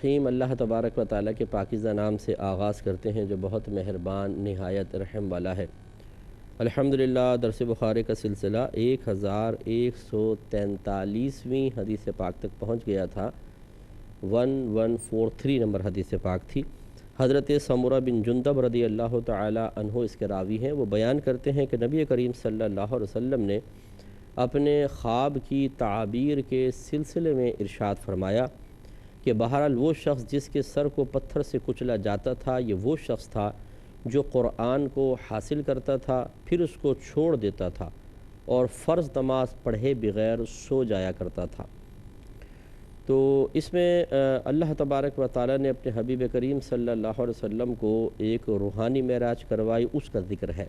الرحیم۔ اللہ تبارک و تعالیٰ کے پاکیزہ نام سے آغاز کرتے ہیں جو بہت مہربان نہایت رحم والا ہے۔ الحمدللہ درس بخاری کا سلسلہ 1143ویں حدیث پاک تک پہنچ گیا تھا۔ 1143 نمبر حدیث پاک تھی۔ حضرت سمرہ بن جندب رضی اللہ تعالیٰ عنہ اس کے راوی ہیں۔ وہ بیان کرتے ہیں کہ نبی کریم صلی اللہ علیہ وسلم نے اپنے خواب کی تعبیر کے سلسلے میں ارشاد فرمایا کہ بہرحال وہ شخص جس کے سر کو پتھر سے کچلا جاتا تھا یہ وہ شخص تھا جو قرآن کو حاصل کرتا تھا پھر اس کو چھوڑ دیتا تھا اور فرض نماز پڑھے بغیر سو جایا کرتا تھا۔ تو اس میں اللہ تبارک و تعالیٰ نے اپنے حبیب کریم صلی اللہ علیہ وسلم کو ایک روحانی معراج کروائی، اس کا ذکر ہے۔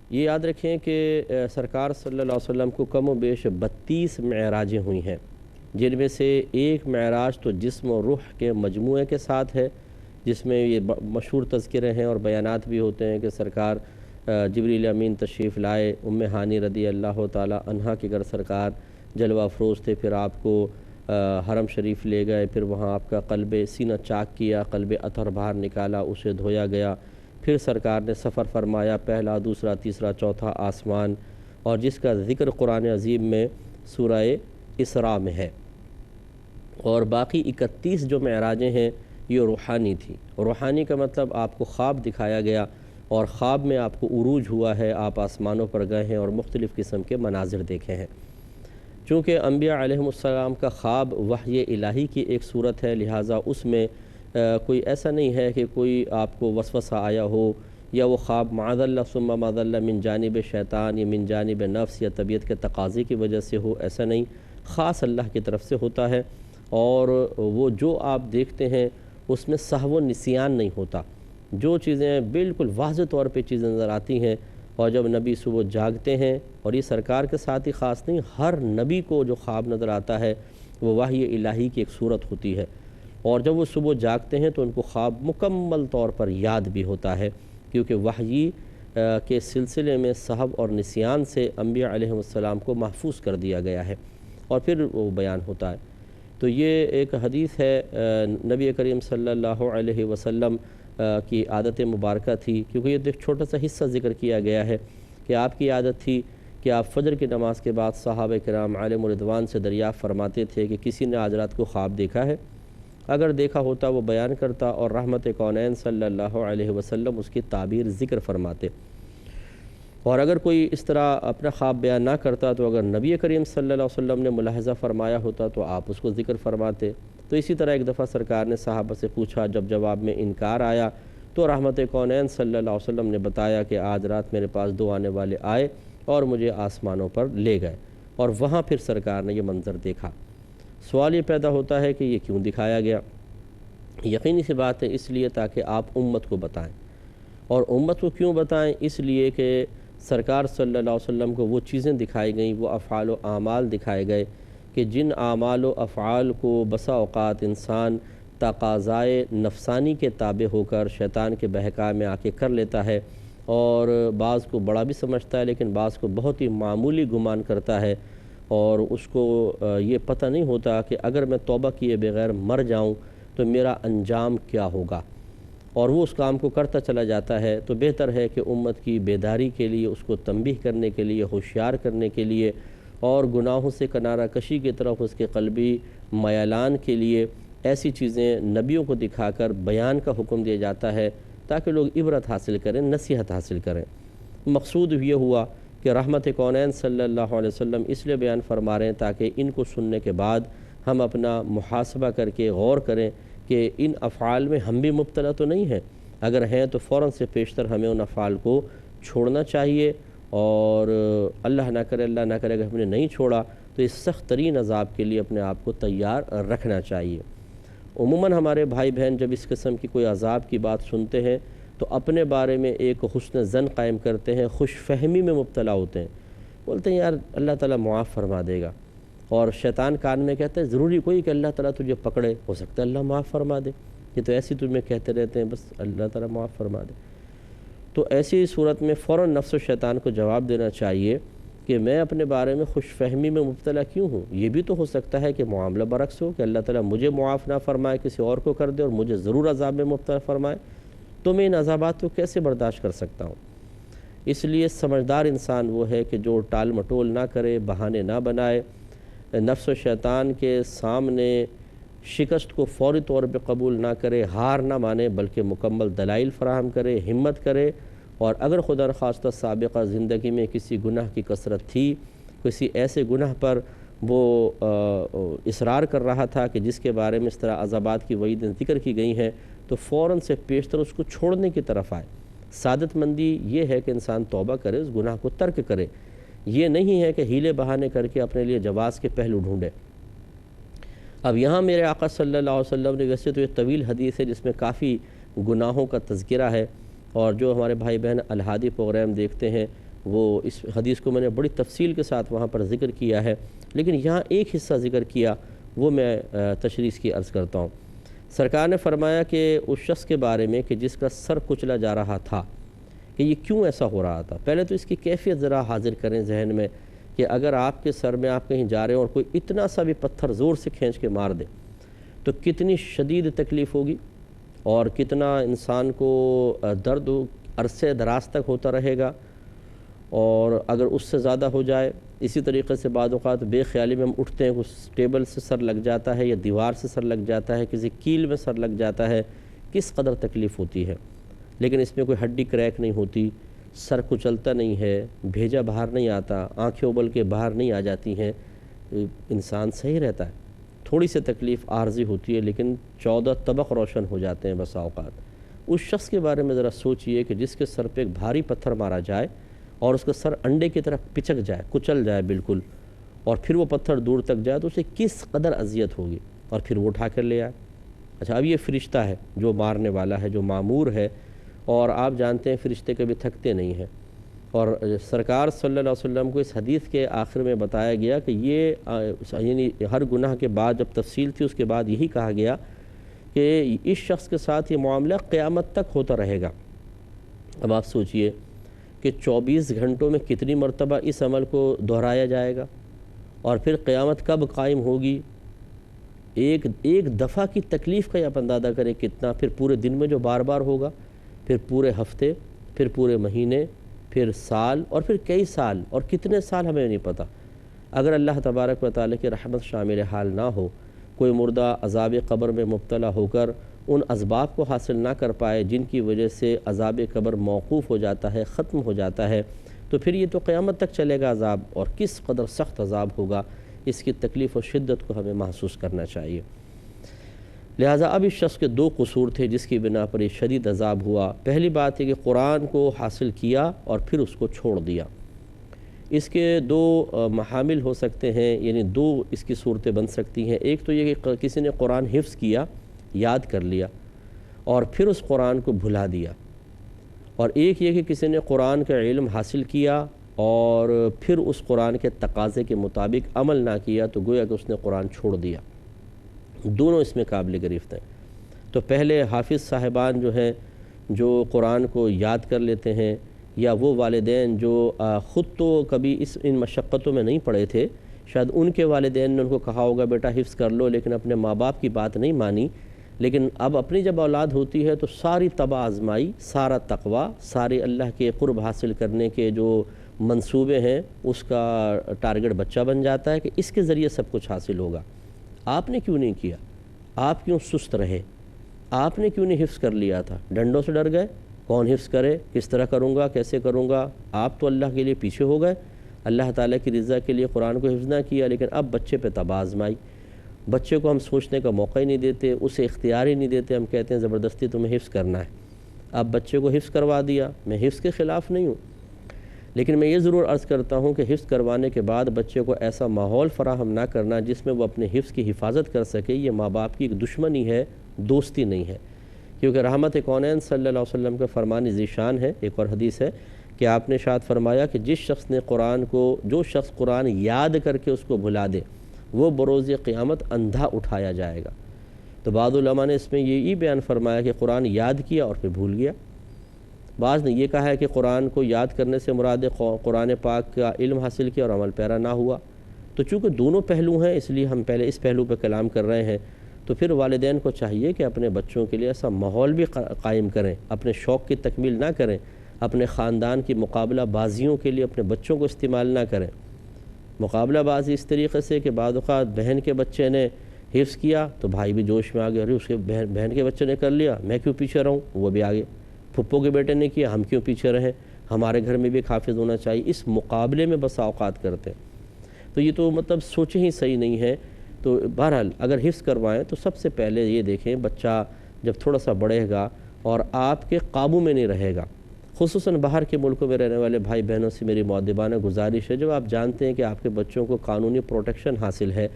یہ یاد رکھیں کہ سرکار صلی اللہ علیہ وسلم کو کم و بیش 32 معراجیں ہوئی ہیں، جن میں سے ایک معراج تو جسم و روح کے مجموعے کے ساتھ ہے، جس میں یہ مشہور تذکرے ہیں اور بیانات بھی ہوتے ہیں کہ سرکار جبریل امین تشریف لائے، ام ہانی رضی اللہ تعالی عنہا کے گھر سرکار جلوہ افروز تھے، پھر آپ کو حرم شریف لے گئے، پھر وہاں آپ کا قلب سینہ چاک کیا، قلب اطہر باہر نکالا، اسے دھویا گیا، پھر سرکار نے سفر فرمایا پہلا، دوسرا، تیسرا، چوتھا آسمان، اور جس کا ذکر قرآن عظیم میں سورہ اسراء میں ہے۔ اور باقی 31 جو معراجیں ہیں یہ روحانی تھی۔ روحانی کا مطلب آپ کو خواب دکھایا گیا اور خواب میں آپ کو عروج ہوا ہے، آپ آسمانوں پر گئے ہیں اور مختلف قسم کے مناظر دیکھے ہیں۔ چونکہ انبیاء علیہم السلام کا خواب وحی الہی کی ایک صورت ہے، لہٰذا اس میں کوئی ایسا نہیں ہے کہ کوئی آپ کو وسوسہ آیا ہو یا وہ خواب معاذ اللہ ثم معاذ اللہ من جانب شیطان یا من جانب نفس یا طبیعت کے تقاضے کی وجہ سے ہو، ایسا نہیں، خاص اللہ کی طرف سے ہوتا ہے۔ اور وہ جو آپ دیکھتے ہیں اس میں سہو و نسیان نہیں ہوتا، جو چیزیں بالکل واضح طور پہ چیزیں نظر آتی ہیں، اور جب نبی صبح جاگتے ہیں، اور یہ سرکار کے ساتھ ہی خاص نہیں، ہر نبی کو جو خواب نظر آتا ہے وہ وحی الہی کی ایک صورت ہوتی ہے، اور جب وہ صبح جاگتے ہیں تو ان کو خواب مکمل طور پر یاد بھی ہوتا ہے، کیونکہ وحی کے سلسلے میں سہو اور نسیان سے انبیاء علیہ السلام کو محفوظ کر دیا گیا ہے، اور پھر وہ بیان ہوتا ہے۔ تو یہ ایک حدیث ہے نبی کریم صلی اللہ علیہ وسلم کی عادت مبارکہ تھی، کیونکہ یہ ایک چھوٹا سا حصہ ذکر کیا گیا ہے کہ آپ کی عادت تھی کہ آپ فجر کی نماز کے بعد صحابہ کرام علیہم رضوان سے دریافت فرماتے تھے کہ کسی نے آج رات کو خواب دیکھا ہے؟ اگر دیکھا ہوتا وہ بیان کرتا اور رحمت کونین صلی اللہ علیہ وسلم اس کی تعبیر ذکر فرماتے، اور اگر کوئی اس طرح اپنا خواب بیان نہ کرتا تو اگر نبی کریم صلی اللہ علیہ وسلم نے ملاحظہ فرمایا ہوتا تو آپ اس کو ذکر فرماتے۔ تو اسی طرح ایک دفعہ سرکار نے صحابہ سے پوچھا، جب جواب میں انکار آیا تو رحمت کونین صلی اللہ علیہ وسلم نے بتایا کہ آج رات میرے پاس 2 آنے والے آئے اور مجھے آسمانوں پر لے گئے، اور وہاں پھر سرکار نے یہ منظر دیکھا۔ سوال یہ پیدا ہوتا ہے کہ یہ کیوں دکھایا گیا؟ یقینی سی بات ہے اس لیے تاکہ آپ امت کو بتائیں، اور امت کو کیوں بتائیں؟ اس لیے کہ سرکار صلی اللہ علیہ وسلم کو وہ چیزیں دکھائی گئیں، وہ افعال و اعمال دکھائے گئے کہ جن اعمال و افعال کو بسا اوقات انسان تقاضائے نفسانی کے تابع ہو کر شیطان کے بہکا میں آ کے کر لیتا ہے، اور بعض کو بڑا بھی سمجھتا ہے لیکن بعض کو بہت ہی معمولی گمان کرتا ہے، اور اس کو یہ پتہ نہیں ہوتا کہ اگر میں توبہ کیے بغیر مر جاؤں تو میرا انجام کیا ہوگا، اور وہ اس کام کو کرتا چلا جاتا ہے۔ تو بہتر ہے کہ امت کی بیداری کے لیے، اس کو تنبیہ کرنے کے لیے، ہوشیار کرنے کے لیے، اور گناہوں سے کنارہ کشی کی طرف اس کے قلبی میلان کے لیے ایسی چیزیں نبیوں کو دکھا کر بیان کا حکم دیا جاتا ہے تاکہ لوگ عبرت حاصل کریں، نصیحت حاصل کریں۔ مقصود یہ ہوا کہ رحمت کونین صلی اللہ علیہ وسلم اس لیے بیان فرما رہے ہیں تاکہ ان کو سننے کے بعد ہم اپنا محاسبہ کر کے غور کریں کہ ان افعال میں ہم بھی مبتلا تو نہیں ہیں، اگر ہیں تو فوراً سے پیشتر ہمیں ان افعال کو چھوڑنا چاہیے، اور اللہ نہ کرے اگر ہم نے نہیں چھوڑا تو اس سخت ترین عذاب کے لیے اپنے آپ کو تیار رکھنا چاہیے۔ عموماً ہمارے بھائی بہن جب اس قسم کی کوئی عذاب کی بات سنتے ہیں تو اپنے بارے میں ایک حسن ظن قائم کرتے ہیں، خوش فہمی میں مبتلا ہوتے ہیں، بولتے ہیں یار اللہ تعالیٰ معاف فرما دے گا، اور شیطان کان میں کہتا ہے ضروری کوئی کہ اللہ تعالیٰ تجھے پکڑے، ہو سکتا ہے اللہ معاف فرما دے، یہ تو ایسی تجھے کہتے رہتے ہیں بس اللہ تعالیٰ معاف فرما دے۔ تو ایسی صورت میں فوراً نفس و شیطان کو جواب دینا چاہیے کہ میں اپنے بارے میں خوش فہمی میں مبتلا کیوں ہوں؟ یہ بھی تو ہو سکتا ہے کہ معاملہ برعکس ہو، کہ اللہ تعالیٰ مجھے معاف نہ فرمائے، کسی اور کو کر دے اور مجھے ضرور عذاب میں مبتلا فرمائے، تو میں ان عذابات کو کیسے برداشت کر سکتا ہوں؟ اس لیے سمجھدار انسان وہ ہے کہ جو ٹال مٹول نہ کرے، بہانے نہ بنائے، نفس و شیطان کے سامنے شکست کو فوری طور پہ قبول نہ کرے، ہار نہ مانے، بلکہ مکمل دلائل فراہم کرے، ہمت کرے، اور اگر خدا نخواستہ سابقہ زندگی میں کسی گناہ کی کثرت تھی، کسی ایسے گناہ پر وہ اصرار کر رہا تھا کہ جس کے بارے میں اس طرح عذابات کی وعیدیں ذکر کی گئی ہیں، تو فوراً سے پیشتر اس کو چھوڑنے کی طرف آئے۔ سعادت مندی یہ ہے کہ انسان توبہ کرے، اس گناہ کو ترک کرے، یہ نہیں ہے کہ ہیلے بہانے کر کے اپنے لیے جواز کے پہلو ڈھونڈے۔ اب یہاں میرے آقا صلی اللہ علیہ وسلم نے، ویسے تو یہ طویل حدیث ہے جس میں کافی گناہوں کا تذکرہ ہے، اور جو ہمارے بھائی بہن الہادی پروگرام دیکھتے ہیں وہ اس حدیث کو میں نے بڑی تفصیل کے ساتھ وہاں پر ذکر کیا ہے، لیکن یہاں ایک حصہ ذکر کیا، وہ میں تشریح کی عرض کرتا ہوں۔ سرکار نے فرمایا کہ اس شخص کے بارے میں کہ جس کا سر کچلا جا رہا تھا، کہ یہ کیوں ایسا ہو رہا تھا۔ پہلے تو اس کی کیفیت ذرا حاضر کریں ذہن میں، کہ اگر آپ کے سر میں آپ کہیں جا رہے ہیں اور کوئی اتنا سا بھی پتھر زور سے کھینچ کے مار دے تو کتنی شدید تکلیف ہوگی، اور کتنا انسان کو درد عرصے دراز تک ہوتا رہے گا، اور اگر اس سے زیادہ ہو جائے، اسی طریقے سے بعض اوقات بے خیالی میں ہم اٹھتے ہیں، کچھ ٹیبل سے سر لگ جاتا ہے یا دیوار سے سر لگ جاتا ہے، کسی کیل میں سر لگ جاتا ہے، کس قدر تکلیف ہوتی ہے۔ لیکن اس میں کوئی ہڈی کریک نہیں ہوتی، سر کچلتا نہیں ہے، بھیجا باہر نہیں آتا، آنکھیں ابل کے باہر نہیں آ جاتی ہیں، انسان صحیح رہتا ہے۔ تھوڑی سی تکلیف عارضی ہوتی ہے، لیکن 14 طبق روشن ہو جاتے ہیں بسا اوقات۔ اس شخص کے بارے میں ذرا سوچئے کہ جس کے سر پہ ایک بھاری پتھر مارا جائے اور اس کا سر انڈے کی طرف پچک جائے، کچل جائے بالکل، اور پھر وہ پتھر دور تک جائے تو اسے کس قدر اذیت ہوگی، اور پھر وہ اٹھا کر لے آئے۔ اچھا، اب یہ فرشتہ ہے جو مارنے والا ہے، جو مامور ہے، اور آپ جانتے ہیں فرشتے کبھی تھکتے نہیں ہیں، اور سرکار صلی اللہ علیہ وسلم کو اس حدیث کے آخر میں بتایا گیا کہ یہ یعنی ہر گناہ کے بعد جب تفصیل تھی، اس کے بعد یہی کہا گیا کہ اس شخص کے ساتھ یہ معاملہ قیامت تک ہوتا رہے گا۔ اب آپ سوچئے کہ 24 گھنٹوں میں کتنی مرتبہ اس عمل کو دہرایا جائے گا، اور پھر قیامت کب قائم ہوگی؟ ایک دفعہ کی تکلیف کا آپ اندازہ کریں کتنا، پھر پورے دن میں جو بار بار ہوگا، پھر پورے ہفتے، پھر پورے مہینے، پھر سال، اور پھر کئی سال، اور کتنے سال ہمیں نہیں پتہ۔ اگر اللہ تبارک و تعالیٰ کی رحمت شامل حال نہ ہو، کوئی مردہ عذاب قبر میں مبتلا ہو کر ان اسباب کو حاصل نہ کر پائے جن کی وجہ سے عذاب قبر موقوف ہو جاتا ہے، ختم ہو جاتا ہے، تو پھر یہ تو قیامت تک چلے گا عذاب، اور کس قدر سخت عذاب ہوگا، اس کی تکلیف و شدت کو ہمیں محسوس کرنا چاہیے۔ لہٰذا اب اس شخص کے 2 قصور تھے جس کی بنا پر یہ شدید عذاب ہوا۔ پہلی بات ہے کہ قرآن کو حاصل کیا اور پھر اس کو چھوڑ دیا۔ اس کے 2 محامل ہو سکتے ہیں، یعنی 2 اس کی صورتیں بن سکتی ہیں۔ ایک تو یہ کہ کسی نے قرآن حفظ کیا، یاد کر لیا، اور پھر اس قرآن کو بھلا دیا، اور ایک یہ کہ کسی نے قرآن کا علم حاصل کیا اور پھر اس قرآن کے تقاضے کے مطابق عمل نہ کیا، تو گویا کہ اس نے قرآن چھوڑ دیا۔ دونوں اس میں قابل گرفت ہیں۔ تو پہلے حافظ صاحبان جو ہیں، جو قرآن کو یاد کر لیتے ہیں، یا وہ والدین جو خود تو کبھی ان مشقتوں میں نہیں پڑے تھے، شاید ان کے والدین نے ان کو کہا ہوگا بیٹا حفظ کر لو، لیکن اپنے ماں باپ کی بات نہیں مانی، لیکن اب اپنی جب اولاد ہوتی ہے تو ساری تباہ آزمائی، سارا تقوی، سارے اللہ کے قرب حاصل کرنے کے جو منصوبے ہیں، اس کا ٹارگٹ بچہ بن جاتا ہے کہ اس کے ذریعے سب کچھ حاصل ہوگا۔ آپ نے کیوں نہیں کیا؟ آپ کیوں سست رہے؟ آپ نے کیوں نہیں حفظ کر لیا تھا؟ ڈنڈوں سے ڈر گئے؟ کون حفظ کرے؟ کس طرح کروں گا؟ کیسے کروں گا؟ آپ تو اللہ کے لیے پیچھے ہو گئے، اللہ تعالیٰ کی رضا کے لیے قرآن کو حفظ نہ کیا، لیکن اب بچے پہ تباہ آزمائی۔ بچے کو ہم سوچنے کا موقع ہی نہیں دیتے، اسے اختیار ہی نہیں دیتے، ہم کہتے ہیں زبردستی تمہیں حفظ کرنا ہے۔ اب بچے کو حفظ کروا دیا۔ میں حفظ کے خلاف نہیں ہوں، لیکن میں یہ ضرور عرض کرتا ہوں کہ حفظ کروانے کے بعد بچے کو ایسا ماحول فراہم نہ کرنا جس میں وہ اپنے حفظ کی حفاظت کر سکے، یہ ماں باپ کی ایک دشمنی ہے، دوستی نہیں ہے۔ کیونکہ رحمت کونین صلی اللہ علیہ وسلم کا فرمان ذیشان ہے۔ ایک اور حدیث ہے کہ آپ نے ارشاد فرمایا کہ جو شخص قرآن یاد کر کے اس کو بھلا دے، وہ بروز قیامت اندھا اٹھایا جائے گا۔ تو بعض علماء نے اس میں یہی بیان فرمایا کہ قرآن یاد کیا اور پھر بھول گیا، بعض نے یہ کہا ہے کہ قرآن کو یاد کرنے سے مراد قرآن پاک کا علم حاصل کیا اور عمل پیرا نہ ہوا۔ تو چونکہ دونوں پہلو ہیں اس لیے ہم پہلے اس پہلو پہ کلام کر رہے ہیں۔ تو پھر والدین کو چاہیے کہ اپنے بچوں کے لیے ایسا ماحول بھی قائم کریں، اپنے شوق کی تکمیل نہ کریں، اپنے خاندان کی مقابلہ بازیوں کے لیے اپنے بچوں کو استعمال نہ کریں۔ مقابلہ بازی اس طریقے سے کہ بعض اوقات بہن کے بچے نے حفظ کیا تو بھائی بھی جوش میں آ گیا، اس کے بہن کے بچے نے کر لیا میں کیوں پیچھے رہوں، وہ بھی آگے، پھپھو کے بیٹے نے کیا ہم کیوں پیچھے رہیں، ہمارے گھر میں بھی ایک حافظ ہونا چاہیے۔ اس مقابلے میں بسا اوقات کرتے ہیں، تو یہ تو مطلب سوچیں ہی صحیح نہیں ہے۔ تو بہرحال اگر حفظ کروائیں تو سب سے پہلے یہ دیکھیں بچہ جب تھوڑا سا بڑھے گا اور آپ کے قابو میں نہیں رہے گا، خصوصاً باہر کے ملکوں میں رہنے والے بھائی بہنوں سے میری مؤدبانہ گزارش ہے، جب آپ جانتے ہیں کہ آپ کے بچوں کو قانونی پروٹیکشن حاصل ہے،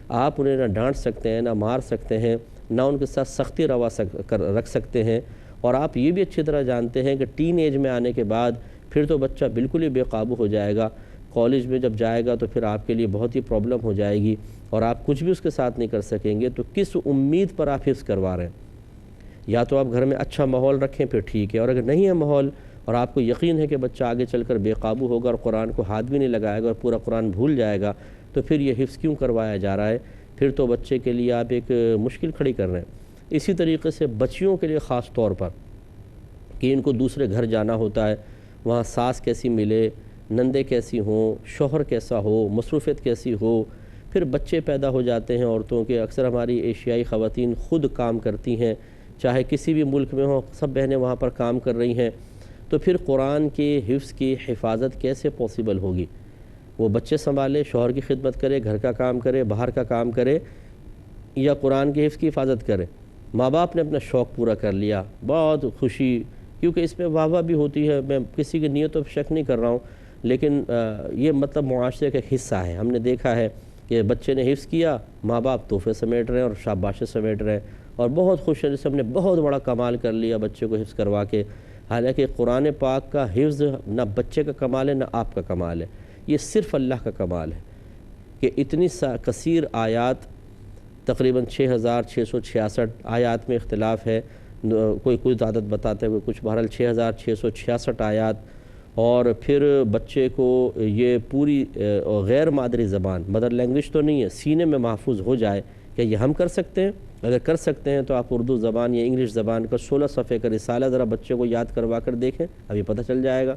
آپ انہیں نہ ڈانٹ سکتے ہیں، نہ مار سکتے ہیں، نہ ان کے ساتھ سختی روا رکھ سکتے ہیں، اور آپ یہ بھی اچھی طرح جانتے ہیں کہ ٹین ایج میں آنے کے بعد پھر تو بچہ بالکل ہی بے قابو ہو جائے گا، کالج میں جب جائے گا تو پھر آپ کے لیے بہت ہی پرابلم ہو جائے گی اور آپ کچھ بھی اس کے ساتھ نہیں کر سکیں گے۔ تو کس امید پر آپ حفظ کروا رہے ہیں؟ یا تو آپ گھر میں اچھا ماحول رکھیں پھر ٹھیک ہے، اور اگر نہیں ہے ماحول اور آپ کو یقین ہے کہ بچہ آگے چل کر بے قابو ہوگا اور قرآن کو ہاتھ بھی نہیں لگائے گا اور پورا قرآن بھول جائے گا، تو پھر یہ حفظ کیوں کروایا جا رہا ہے؟ پھر تو بچے کے لیے آپ ایک مشکل کھڑی کر رہے ہیں۔ اسی طریقے سے بچیوں کے لیے خاص طور پر کہ ان کو دوسرے گھر جانا ہوتا ہے، وہاں ساس کیسی ملے، نندے کیسی ہوں، شوہر کیسا ہو، مصروفیت کیسی ہو، پھر بچے پیدا ہو جاتے ہیں عورتوں کے۔ اکثر ہماری ایشیائی خواتین خود کام کرتی ہیں، چاہے کسی بھی ملک میں ہوں، سب بہنیں وہاں پر کام کر رہی ہیں، تو پھر قرآن کے حفظ کی حفاظت کیسے پاسبل ہوگی؟ وہ بچے سنبھالے، شوہر کی خدمت کرے، گھر کا کام کرے، باہر کا کام کرے، یا قرآن کے حفظ کی حفاظت کرے؟ ماں باپ نے اپنا شوق پورا کر لیا، بہت خوشی، کیونکہ اس میں واہ واہ بھی ہوتی ہے، میں کسی کی نیتوں پہ شک نہیں کر رہا ہوں، لیکن یہ مطلب معاشرے کا ایک حصہ ہے۔ ہم نے دیکھا ہے کہ بچے نے حفظ کیا، ماں باپ تحفے سمیٹ رہے ہیں اور شاباشیں سمیٹ رہے ہیں اور بہت خوش ہیں، جیسے ہم نے بہت بڑا کمال کر لیا بچے کو حفظ کروا کے۔ حالانکہ قرآن پاک کا حفظ نہ بچے کا کمال ہے نہ آپ کا کمال ہے، یہ صرف اللہ کا کمال ہے کہ اتنی کثیر آیات، تقریباً 6666 آیات میں اختلاف ہے، کوئی عادت بتاتے ہوئے کچھ، بہرحال 6666 آیات، اور پھر بچے کو یہ پوری غیر مادری زبان، مدر لینگویج تو نہیں ہے، سینے میں محفوظ ہو جائے، کہ یہ ہم کر سکتے ہیں؟ اگر کر سکتے ہیں تو آپ اردو زبان یا انگلش زبان کا 16 صفحے کا رسالہ ذرا بچے کو یاد کروا کر دیکھیں، ابھی پتہ چل جائے گا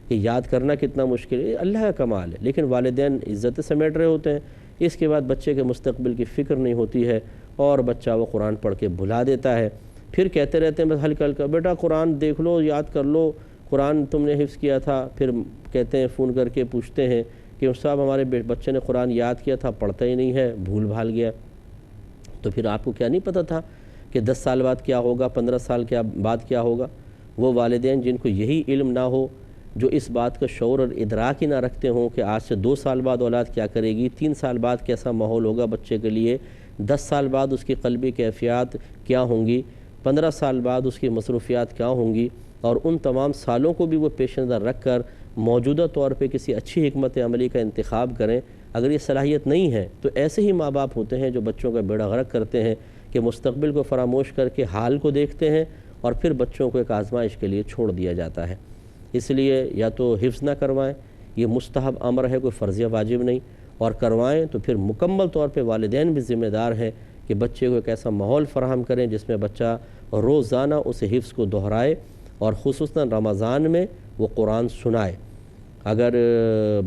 کہ یاد کرنا کتنا مشکل ہے۔ اللہ کا کمال ہے، لیکن والدین عزت سمیٹ رہے ہوتے ہیں، اس کے بعد بچے کے مستقبل کی فکر نہیں ہوتی ہے اور بچہ وہ قرآن پڑھ کے بھلا دیتا ہے۔ پھر کہتے رہتے ہیں بس ہلکا ہلکا، بیٹا قرآن دیکھ لو، یاد کر لو، قرآن تم نے حفظ کیا تھا۔ پھر کہتے ہیں، فون کر کے پوچھتے ہیں کہ استاد صاحب ہمارے بچے نے قرآن یاد کیا تھا، پڑھتا ہی نہیں ہے، بھول بھال گیا۔ تو پھر آپ کو کیا نہیں پتہ تھا کہ 10 سال بعد کیا ہوگا، 15 سال بعد کیا ہوگا؟ وہ والدین جن کو یہی علم نہ ہو، جو اس بات کا شعور اور ادراک ہی نہ رکھتے ہوں کہ آج سے 2 سال بعد اولاد کیا کرے گی، 3 سال بعد کیسا ماحول ہوگا بچے کے لیے، 10 سال بعد اس کی قلبی کیفیات کیا ہوں گی، 15 سال بعد اس کی مصروفیات کیا ہوں گی، اور ان تمام سالوں کو بھی وہ پیش نظر رکھ کر موجودہ طور پہ کسی اچھی حکمت عملی کا انتخاب کریں۔ اگر یہ صلاحیت نہیں ہے تو ایسے ہی ماں باپ ہوتے ہیں جو بچوں کا بیڑا غرق کرتے ہیں، کہ مستقبل کو فراموش کر کے حال کو دیکھتے ہیں اور پھر بچوں کو ایک آزمائش کے لیے چھوڑ دیا جاتا ہے۔ اس لیے یا تو حفظ نہ کروائیں، یہ مستحب امر ہے، کوئی فرضیہ واجب نہیں، اور کروائیں تو پھر مکمل طور پہ والدین بھی ذمہ دار ہیں کہ بچے کو ایک ایسا ماحول فراہم کریں جس میں بچہ روزانہ اس حفظ کو دہرائے، اور خصوصاً رمضان میں وہ قرآن سنائے۔ اگر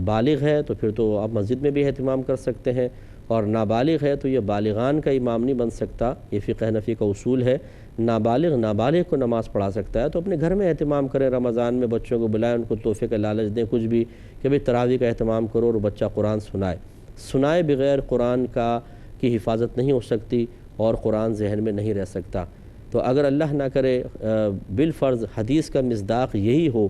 بالغ ہے تو پھر تو آپ مسجد میں بھی اہتمام کر سکتے ہیں، اور نابالغ ہے تو یہ بالغان کا امام نہیں بن سکتا، یہ فقہ حنفی کا اصول ہے، نابالغ کو نماز پڑھا سکتا ہے، تو اپنے گھر میں اہتمام کریں، رمضان میں بچوں کو بلائیں، ان کو تحفے کا لالچ دیں، کچھ بھی کہ بھئی تراویح کا اہتمام کرو اور بچہ قرآن سنائے بغیر قرآن کی حفاظت نہیں ہو سکتی اور قرآن ذہن میں نہیں رہ سکتا۔ تو اگر اللہ نہ کرے بالفرض حدیث کا مصداق یہی ہو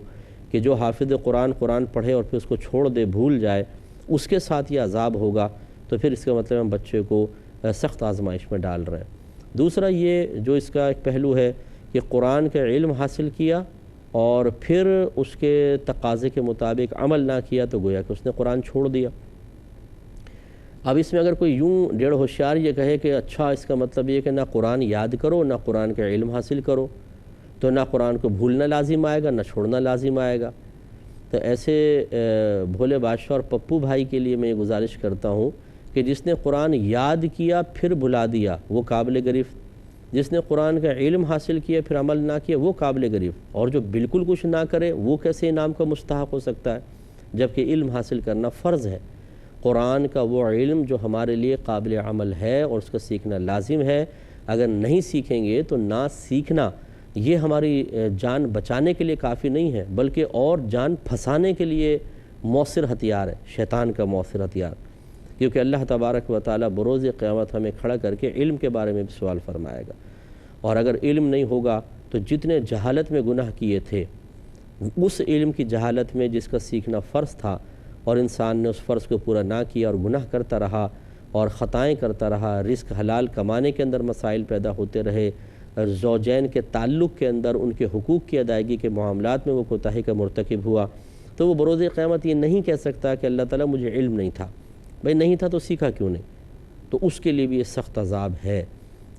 کہ جو حافظ قرآن پڑھے اور پھر اس کو چھوڑ دے، بھول جائے، اس کے ساتھ یہ عذاب ہوگا، تو پھر اس کا مطلب ہم بچے کو سخت آزمائش میں ڈال رہے ہیں۔ دوسرا یہ جو اس کا ایک پہلو ہے کہ قرآن کا علم حاصل کیا اور پھر اس کے تقاضے کے مطابق عمل نہ کیا تو گویا کہ اس نے قرآن چھوڑ دیا۔ اب اس میں اگر کوئی یوں ڈیڑھ ہوشیار یہ کہے کہ اچھا اس کا مطلب یہ کہ نہ قرآن یاد کرو نہ قرآن کا علم حاصل کرو، تو نہ قرآن کو بھولنا لازم آئے گا، نہ چھوڑنا لازم آئے گا۔ تو ایسے بھولے بادشاہ اور پپو بھائی کے لیے میں یہ گزارش کرتا ہوں کہ جس نے قرآن یاد کیا پھر بھلا دیا وہ قابل گرفت، جس نے قرآن کا علم حاصل کیا پھر عمل نہ کیا وہ قابل گرفت، اور جو بالکل کچھ نہ کرے وہ کیسے انعام کا مستحق ہو سکتا ہے، جبکہ علم حاصل کرنا فرض ہے۔ قرآن کا وہ علم جو ہمارے لیے قابل عمل ہے اور اس کا سیکھنا لازم ہے، اگر نہیں سیکھیں گے تو نہ سیکھنا یہ ہماری جان بچانے کے لیے کافی نہیں ہے، بلکہ اور جان پھنسانے کے لیے مؤثر ہتھیار ہے، شیطان کا مؤثر ہتھیار، کیونکہ اللہ تبارک و تعالیٰ بروز قیامت ہمیں کھڑا کر کے علم کے بارے میں بھی سوال فرمائے گا، اور اگر علم نہیں ہوگا تو جتنے جہالت میں گناہ کیے تھے اس علم کی جہالت میں جس کا سیکھنا فرض تھا اور انسان نے اس فرض کو پورا نہ کیا اور گناہ کرتا رہا اور خطائیں کرتا رہا، رزق حلال کمانے کے اندر مسائل پیدا ہوتے رہے، زوجین کے تعلق کے اندر ان کے حقوق کی ادائیگی کے معاملات میں وہ کوتاہی کا مرتکب ہوا، تو وہ بروز قیامت یہ نہیں کہہ سکتا کہ اللہ تعالیٰ مجھے علم نہیں تھا۔ بھئی نہیں تھا تو سیکھا کیوں نہیں؟ تو اس کے لیے بھی یہ سخت عذاب ہے۔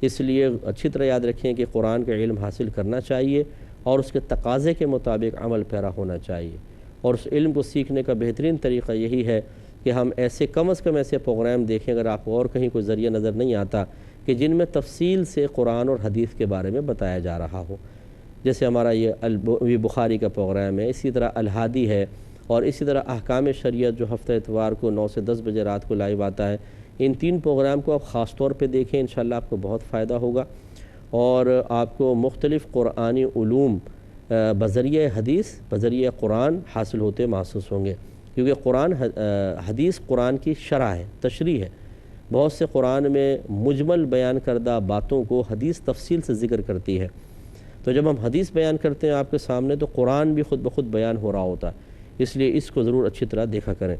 اس لیے اچھی طرح یاد رکھیں کہ قرآن کا علم حاصل کرنا چاہیے اور اس کے تقاضے کے مطابق عمل پیرا ہونا چاہیے، اور اس علم کو سیکھنے کا بہترین طریقہ یہی ہے کہ ہم ایسے کم از کم ایسے پروگرام دیکھیں، اگر آپ کو اور کہیں کوئی ذریعہ نظر نہیں آتا، کہ جن میں تفصیل سے قرآن اور حدیث کے بارے میں بتایا جا رہا ہو، جیسے ہمارا یہ بخاری کا پروگرام ہے، اسی طرح الہادی ہے، اور اسی طرح احکام شریعت جو ہفتہ اتوار کو 9 سے 10 بجے رات کو لائیو آتا ہے۔ ان 3 پروگرام کو آپ خاص طور پہ دیکھیں، انشاءاللہ آپ کو بہت فائدہ ہوگا، اور آپ کو مختلف قرآنی علوم بذریعہ حدیث بذریعہ قرآن حاصل ہوتے محسوس ہوں گے، کیونکہ حدیث قرآن کی شرح ہے، تشریح ہے۔ بہت سے قرآن میں مجمل بیان کردہ باتوں کو حدیث تفصیل سے ذکر کرتی ہے، تو جب ہم حدیث بیان کرتے ہیں آپ کے سامنے تو قرآن بھی خود بخود بیان ہو رہا ہوتا ہے، اس لیے اس کو ضرور اچھی طرح دیکھا کریں۔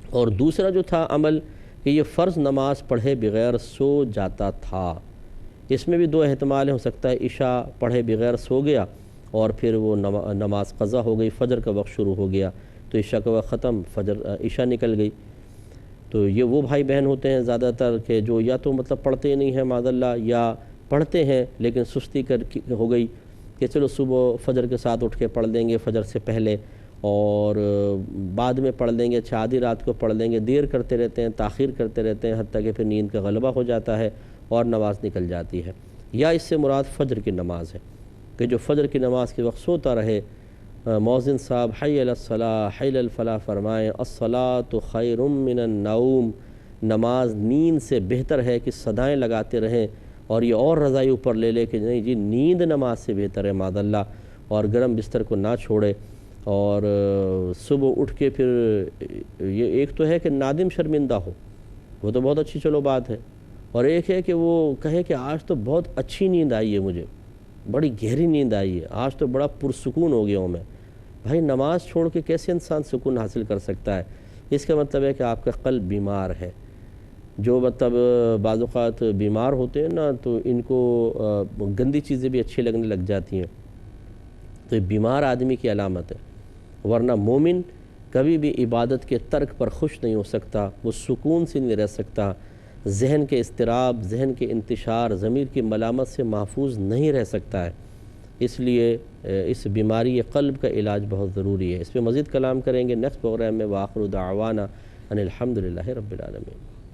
اور دوسرا جو تھا عمل کہ یہ فرض نماز پڑھے بغیر سو جاتا تھا، اس میں بھی 2 احتمال ہو سکتا ہے، عشاء پڑھے بغیر سو گیا اور پھر وہ نماز قضا ہو گئی، فجر کا وقت شروع ہو گیا تو عشاء کا وقت ختم، عشاء نکل گئی۔ تو یہ وہ بھائی بہن ہوتے ہیں زیادہ تر کہ جو یا تو مطلب پڑھتے ہی نہیں ہیں معاذ اللہ، یا پڑھتے ہیں لیکن سستی ہو گئی کہ چلو صبح فجر کے ساتھ اٹھ کے پڑھ لیں گے فجر سے پہلے، اور بعد میں پڑھ لیں گے، آدھی رات کو پڑھ لیں گے، دیر کرتے رہتے ہیں، تاخیر کرتے رہتے ہیں، حتیٰ کہ پھر نیند کا غلبہ ہو جاتا ہے اور نماز نکل جاتی ہے۔ یا اس سے مراد فجر کی نماز ہے کہ جو فجر کی نماز کے وقت سوتا رہے، مؤذن صاحب حی علی الصلاۃ حی علی الفلاح فرمائیں، الصلاۃ خیر من النوم، نماز نیند سے بہتر ہے کہ صدائیں لگاتے رہیں، اور یہ اور رضائی اوپر لے لے کہ نہیں جی نیند نماز سے بہتر ہے معاذ اللہ، اور گرم بستر کو نہ چھوڑے، اور صبح اٹھ کے پھر یہ ایک تو ہے کہ نادم شرمندہ ہو، وہ تو بہت اچھی چلو بات ہے، اور ایک ہے کہ وہ کہے کہ آج تو بہت اچھی نیند آئی ہے، مجھے بڑی گہری نیند آئی ہے، آج تو بڑا پرسکون ہو گیا ہوں میں۔ بھائی نماز چھوڑ کے کیسے انسان سکون حاصل کر سکتا ہے؟ اس کا مطلب ہے کہ آپ کا قلب بیمار ہے۔ جو مطلب بعض اوقات بیمار ہوتے ہیں نا تو ان کو گندی چیزیں بھی اچھی لگنے لگ جاتی ہیں، تو یہ بیمار آدمی کی علامت ہے، ورنہ مومن کبھی بھی عبادت کے ترک پر خوش نہیں ہو سکتا، وہ سکون سے نہیں رہ سکتا، ذہن کے اضطراب، ذہن کے انتشار، ضمیر کی ملامت سے محفوظ نہیں رہ سکتا ہے۔ اس لیے اس بیماری قلب کا علاج بہت ضروری ہے۔ اس پہ مزید کلام کریں گے نیکسٹ پروگرام میں۔ وآخر دعوانا ان الحمدللہ رب العالمین۔